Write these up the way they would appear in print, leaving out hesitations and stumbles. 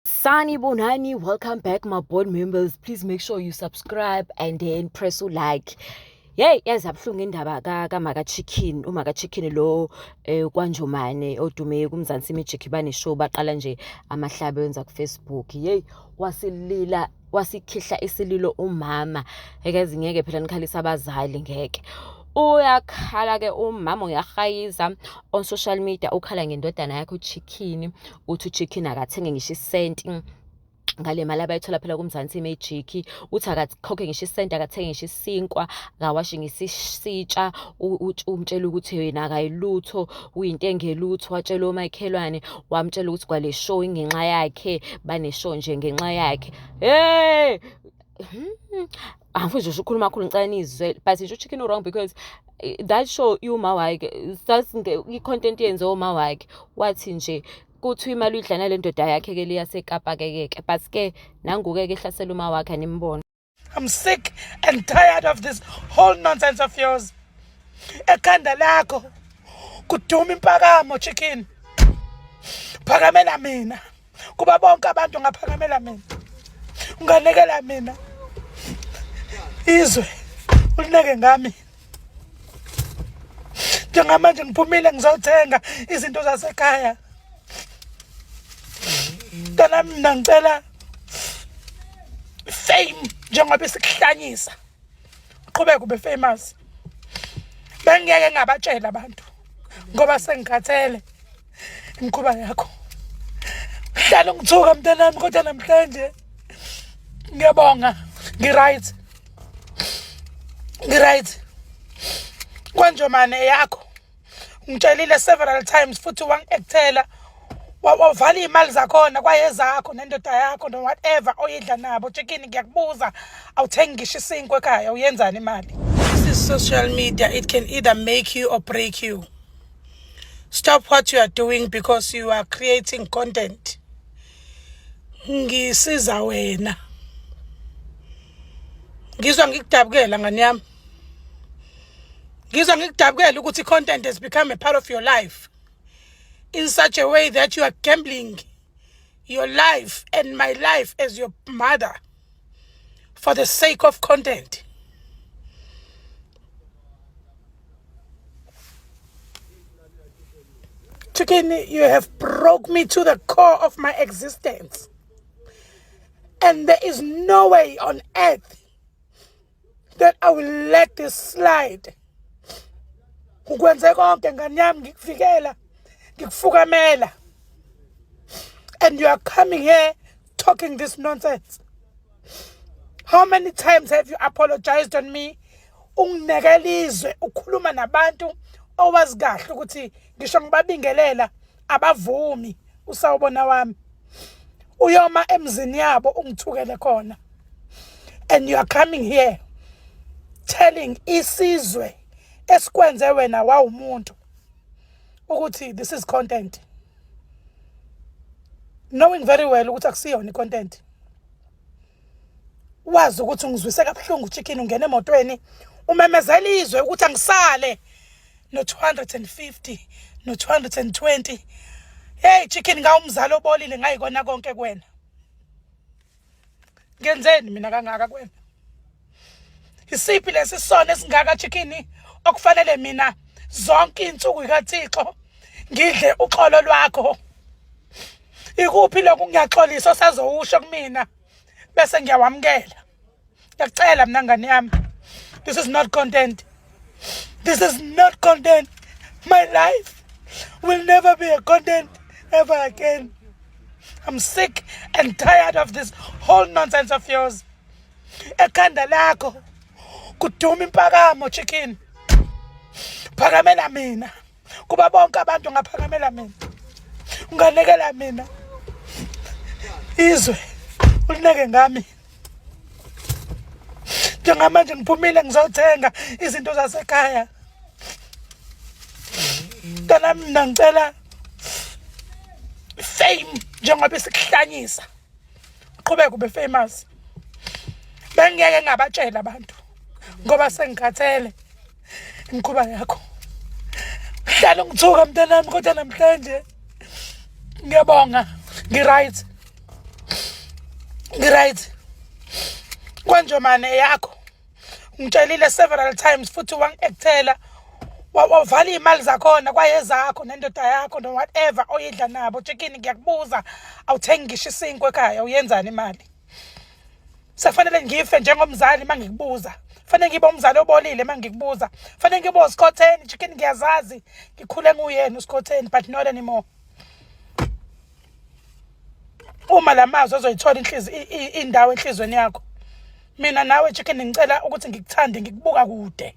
Sanibonani, welcome back my board members. Please make sure you subscribe and then press like. Hey, yazi abuhlungu indaba kaMaka Chicken. uMaka Chicken lo kwaNjomane odume kuMzansi Magic baneshow baqala nje amahlabe wenza kuFacebook. Hey, wasilila wasikhihla isililo umama. Ekazi ngeke phela nikhalisa abazali ngeke. Uyakhala ke umama uyahayiza on social media ukhala ngendodana yakhe uChicken uthi uChicken akathenge ngisho isenti ngale mali abayithola phela kuMzansi Magic uthi akakhokhe ngisho isenti akathenge ngisho isinkwa akawashi ngisisitsha umtshela ukuthi yena akayilutho uyinto engelutho watshela omakhelwane wamtshela ukuthi kwale show ingenxa yakhe baneshow nje ngenxa yakhe hey Angifuni nje ukukhuluma kakhulu ngicela nizwe but nje uChicken wrong because that show uma wakhe i-content yenziwe uma wakhe wathi nje kuthi imali uyidlana le ndoda yakhe ke liyaseKapa ke but ke nanguke ke ehlasela uma wakhe animbona. I'm sick and tired of this whole nonsense of yours. Ekhanda lakho kuduma impakamo Chicken. Phakamela mina. Kuba bonke abantu ngaphakamela mina. Unganekela mina. Izwe ulineke ngami. Njengamanje ngiphumile ngizothenga izinto zasekhaya. Kana mina ngicela fame njengoba sikuhlanyisa. Uqhubeke ube famous. Bengiyeke ngabatshela abantu ngoba sengikhathele inkuba yakho. Hlala ngithuka mntanami kodwa namhlanje ngiyabonga ngiright. KwaNjomane yakho ngitshelile several times futhi wangiekthela wavala imali zakhona kwayezakho nendoda yakho no whatever oyidla nabo Chicken ngiyakubuza awuthengi ngisho isinkwe ekhaya uyenzani imali. This is social media, it can either make you or break you. Stop what you are doing because you are creating content. Ngisiza wena. Ngizwa ngikudabukela ngani yami. Ngizwa ngikudabukela ukuthi content has become a part of your life in such a way that you are gambling your life and my life as your mother for the sake of content. Chicken, you have broke me to the core of my existence. And there is no way on earth that I will let this slide. Ukwenze konke ngani yami ngikuvikela, ngikufukamela. And you are coming here talking this nonsense. How many times have you apologized on me? Unginekelizwe ukhuluma nabantu owazi kahle ukuthi ngisho ngibabingelela abavumi usawubona wami. Uyoma emzini yabo ungithukele khona. And you are coming here telling isizwe esikwenze wena wawumuntu ukuthi this is content, knowing very well ukuthi akusiyona content. Wazi ukuthi ungizwise kabuhlungu Chicken ungena emotweni umemezela izwe ukuthi angisale no 250 no 220. Hey Chicken ngawumzalo obolile ngayikona konke kwena. Ngenzeni mina kangaka kwena? Isiphi lesisona esingaka Chicken okufanele mina zonke insuku kaThixo ngidle uxolo lwakho? Ikuphi lokhu ngiyaxolisa osazowusho kumina bese ngiyawamkela? Ngiyacela mina ngani yami. This is not content. This is not content. My life will never be a content ever again. I'm sick and tired of this whole nonsense of yours. Ekhanda lakho kuduma impakamo Chicken. Phakamela mina. Kuba bonke abantu ngaphakamela mina. Unganekela mina. Izwe ulineke ngami. Njengamanje ngiphumile ngizothenga izinto zasekhaya. Kana mina ngicela fame njengoba sikuhlanyisa. Uqhubeke ube famous. Bengiyeke ngabatshela abantu ngoba sengikhathele inkuba yakho. Hlala ngithuka mntanami kodwa namhlanje ngiyabonga ngiright. Right. Kwanjomane yakho. Ngitshelile several times futhi wangi-actela. Wavala iy'mali zakhona kwayezakho nendoda yakho no whatever oyidla nabo. Chicken ngiyakubuza awuthengi ngisho isinkwa ekhaya uyenzani imali? Sekufanele ngife njengomzali uma ngikubuza. Fanele ngibe umzali obolile uma ngikubuza. Fanele ngibe uSkhotheni chicken ngiyazazi. Ngikhule nguyena uSkhotheni but not anymore. Uma lamazwi azoyithola indawo enhlizweni yakho. Mina nawe chicken ngicela ukuthi ngikuthande ngikubuka kude.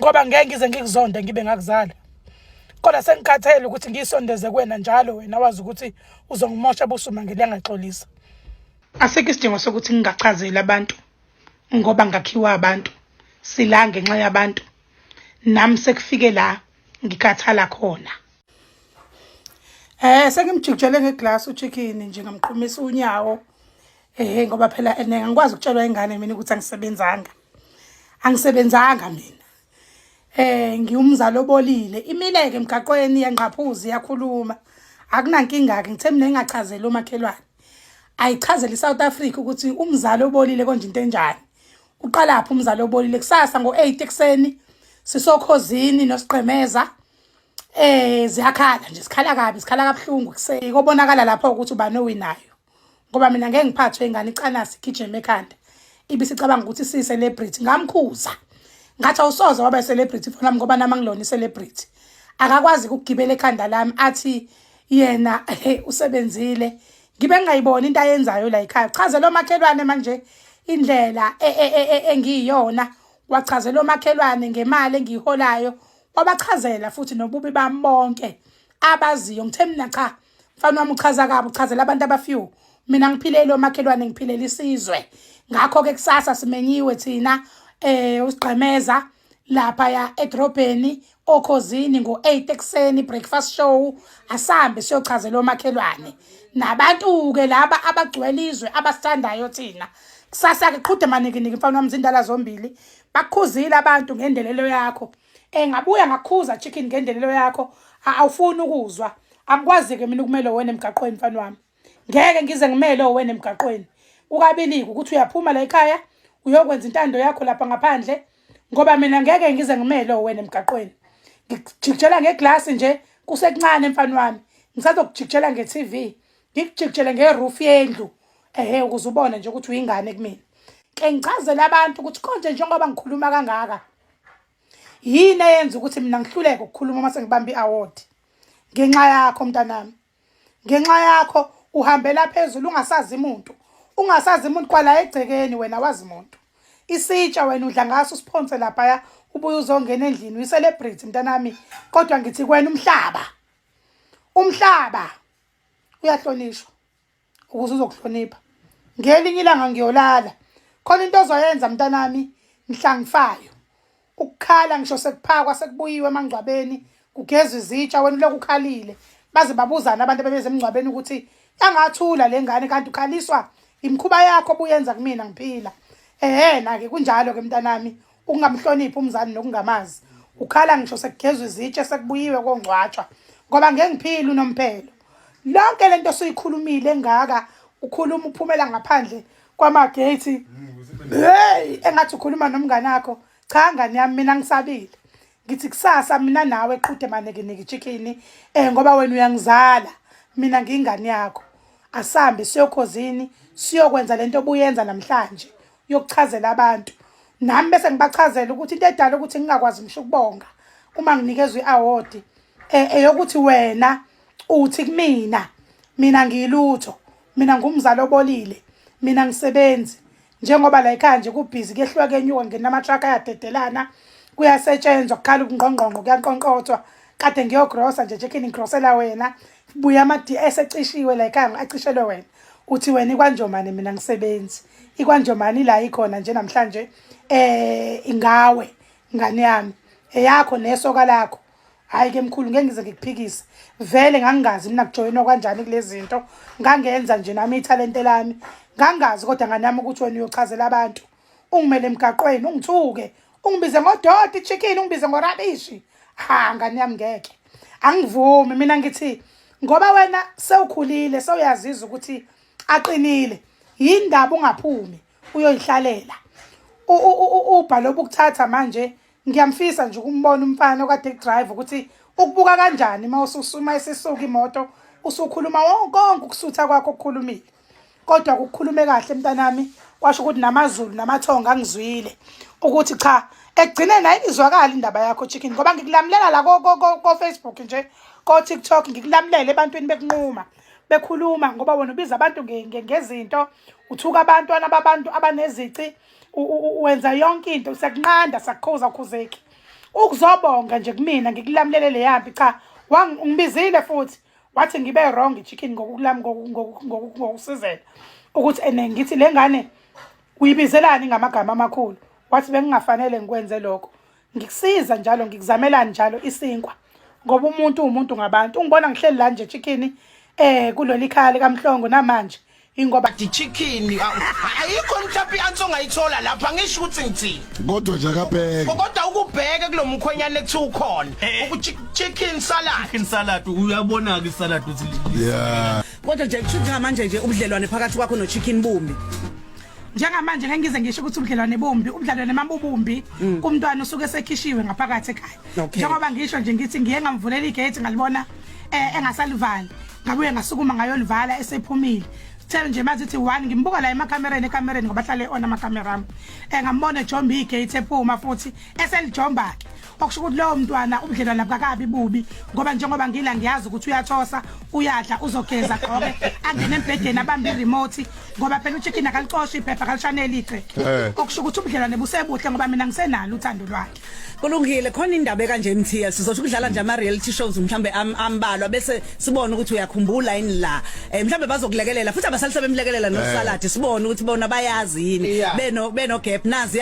Ngoba ngeke ngize ngikuzonde ngibe ngakuzala. Kodwa sengikhathele ukuthi ngisondeze kuwena njalo wena wazi ukuthi uzongimosha busuma ngelanga xolisa. Asikho isidingo sokuthi ngingachazeli abantu ngoba ngakhiwa abantu. Sila ngenxa yabantu. Nami sekufike la ngikhathala khona. Sengimjikijele ngeglass uchicken nje ngamqhumisa unyawo. Ngoba phela ngikwazi ukutshelwa ingane mina ukuthi angisebenzanga. Angisebenzanga mina. Ngiyumzali obolile. Imileke emgaqweni yanqaphuzi yakhuluma. Akunankinga ke ngithe mina ngingachazela umakhelwane. Ayichazela iSouth Africa ukuthi umzali obolile konje into enjani. Uqala lapha umzali obolile kusasa ngo8 ekseni sisokhozini noSiqhemeza. Ziyakhala nje sikhala kabi sikhala kabuhlungu kuseni kobonakala lapho ukuthi ubani owinayo. Ngoba mina ngeke ngiphathwe ingane icanasi igijima ekhanda. Ibisicabanga ukuthi si celebrity ngamkhuza. Ngathi awusoze waba celebrity fona ngoba nami ngilona celebrity. Akakwazi ukugibela ekhanda lami athi yena usebenzile. Ngibe ngayibona into ayenzayo la ekhaya. Chazela omakhelwane manje indlela engiyiyona. Wachazela omakhelwane ngemali engiyiholayo. Wabachazela futhi nobubi bami bonke abaziyo. Ngithe mina cha mfana wami uchaza kabi uchazela abantu abafew. Mina ngiphilele omakhelwane ngiphilela isizwe. Ngakho ke kusasa simenyiwe thina uSiqhemeza lapha ya edrobheni okhozini ngo8 ekseni breakfast show asambe siyochazela omakhelwane. Nabantu ke laba abagcwele izwe abasithandayo thina. Kusasa ke qhude maniki mfana wami izindala zombili. Bakukhuzile abantu ngendelelo yakho. Ngabuya ngakhuza chicken ngendelelo yakho. Awufuni ukuzwa. Angikwazi ke mina ukumela wena emgaqweni mfana wami. Ngeke ngize ngimele wena emgaqweni. Ukabiliki ukuthi uyaphuma la ekhaya uyokwenza intando yakho lapha ngaphandle ngoba mina ngeke ngize ngimele wena emgaqweni. Ngikujikijela ngeglass nje kusekuncane mfana wami. Ngisazokujikijela ngeTV. Ngikujikijele ngeroof yendlu. Ukuze ubone nje ukuthi uyingane kumina. Ke ngichazela abantu ukuthi konje njengoba ngikhuluma kangaka. Yini eyenza ukuthi mina ngihluleke ukukhuluma uma sengibamba iaward. Ngenxa yakho mntanami. Ngenxa yakho uhambela phezulu ungasazi umuntu. Ungasazi umuntu kwala egcekeni wena wazi umuntu. Isitsha wena udla ngaso usponsor lapha ubuye uzongena endlini uyicelebrate mntanami. Kodwa ngithi kwena umhlaba. Umhlaba uyahlonishwa. Ukuze uzokuhlonipha. Ngelinye ilanga ngiyolala. Khona into ozoyenza mntanami mhlangifayo. Ukukhala ngisho sekuphakwa sekubuyiwe emangcwabeni kugezwe izitsha wena lokhu ukhalile baze babuzana abantu abebeze emngcwabeni ukuthi yangathula lengane kanti ukhaliswa imkhuba yakho obuyenza kumina ngiphila. Na ke kunjalo ke mntanami ukungamhloniphi umzali nokungamazi. Ukhala ngisho sekugezwe izitsha sekubuyiwe kongcwatshwa ngoba ngeke ngiphile unomphelo. Lonke lento osuyikhulumile engaka ukhuluma uphumela ngaphandle kwamagate. Engathi ukhuluma nomngane wakho. Cha ngani yami mina ngisabile. Ngithi kusasa mina nawe qhude maneke chicken ngoba wena uyangizala. Mina ngingane yakho. Asambe siyokhozini siyokwenza lento obuyenza namhlanje. Yokuchazela abantu. Nami bese ngibachazela ukuthi into edala ukuthi ngingakwazi ngisho ukubonga uma nginikezwe iaward eyokuthi wena uthi kumina mina ngiyilutho. Mina ngumzali obolile. Mina ngisebenzi. Njengoba la ekhaya nje kubhizi kehlwa kenyuka ngena amatraka ayadedelana kuyasetshenzwa kukhala ubungqongqongo kuyanqonqothwa kade ngiyogrosa nje chicken ngigrosela wena buya ama DS ecishiwe la ekhaya acishelwe wena uthi wena ikwanjomane mina ngisebenzi ikwanjomane la ikhona nje namhlanje ingawe ngane yami eyakho nesoka lakho hayi ke mkhulu ngeke ngize ngikuphikise vele ngangazi mina kujoyinwa kanjani kulezi zinto ngangenza nje nami italente lami ngangazi kodwa ngane yami ukuthi wena uyochazela abantu ungimele emgaqweni ungithuke ungibize ngoDoti chicken ungibize ngorabishi ngane yami ngeke angivumi mina ngithi ngoba wena sewukhulile sewuyaziza ukuthi aqinile yindaba ungaphumi uyoyihlalela ubhalo bokuthatha manje ngiyamfisa nje ukumbona umfana okade drive ukuthi ukubuka kanjani mawususuma esisuka imoto usukhuluma konke ukusutha kwakho okukhulumile kodwa ukukhulume kahle mntanami kwasho ukuthi namazulu namathonga angizwile ukuthi cha ekugcineni ayizwakala indaba yakho chicken ngoba ngikulamlela la ko Facebook nje ko TikTok ngikulamlela ebantwini bekunquma bekhuluma ngoba wena ubiza abantu ngezinto uthuka abantwana babantu abanezici wenza yonke into sekunqanda sakukhuza ukhuzeki ukuzobonga nje kumina ngikulamlelele yambi cha wangibizile futhi wathi ngibe wrong chicken ngokusizela ukuthi ene ngithi lengane uyibizelani ngamagama amakhulu wathi bengingafanele ngikwenze lokho ngikusiza njalo ngikuzamelani njalo isinkwa ngoba umuntu ngabantu ungibona ngihleli la nje chicken kuleli khaya likaMhlongo namanje ingoba chicken ayikho mhlawumbe answer ongayithola lapha ngisho ukuthi ngithini kodwa nje akabheke kodwa ukubheke kulomkhwenyana ekuthiwa ukhona chicken salad uyabona ke salad uthi yeah kodwa nje kusho ngamanje nje ubudlelwane phakathi kwakho no chicken Bumbi njengamanje ngeke ngize ngisho ukuthi ubudlelwane bombi ubudlelwane mambubumbi kumntwana usuke esekhishiwe ngaphakathi ekhaya njengoba ngisho nje ngithi ngiye ngamvulela igate ngalibona engasalivali ngabuye ngasukuma ngayolivala esephumile tell nje manje ithi 1 ngimbuka la ekamereni ngoba hlale ona amakamera ami ngambona ejomba igate ephuma futhi eselijomba ke okusho ukuthi lowo mntwana ubudlelwane labakabi bubi ngoba njengoba ngila ngiyazi ukuthi uyathosa uyadla uzogeza gqoke angene embhedeni abambe remote ngoba phela uchicken akalicosha iphepha akalishaneli igceke okusho ukuthi ubudlelwane busebuhle ngoba mina ngisenalo uthando lwakhe kulungile khona indaba kanje MTL sizothi ukudlala nje ama reality shows mhlambe ambalwa bese sibone ukuthi uyakhumbula yini la mhlambe bazokulekelela futhi abasalise bemlekelela nosalad sibone ukuthi bona bayazi yini beno gap nazi